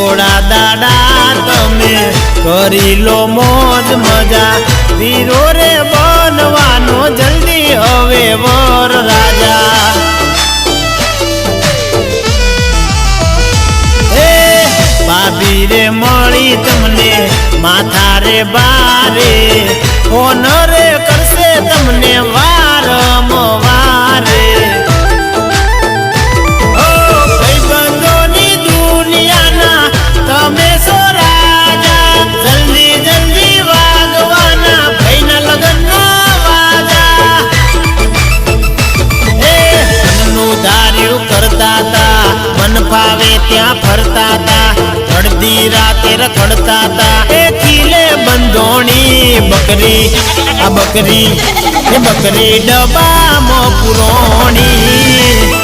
થોડા દાડા તમે કરી લો મોજ મજા વીરો રે બનવાનો જલ્દી હવે વર રાજા ભાભી રે મળી તમને માથા રે બારે ઓનરે કરશે તમને વારંવારે ઓ ભાઈબંધોની દુનિયાના તમે સો રાજા જલ્દી જલ્દી વાગવાના ભાઈના લગ્નના વાજા મનનું ધાર્યું કરતા તા મન ફાવે ત્યાં ફરતા તા અડધી રાતે રખડતા તા એ ખીલે બંધોણી બકરી આ બકરી એ બકરી ડબ્બામાં પુરોણી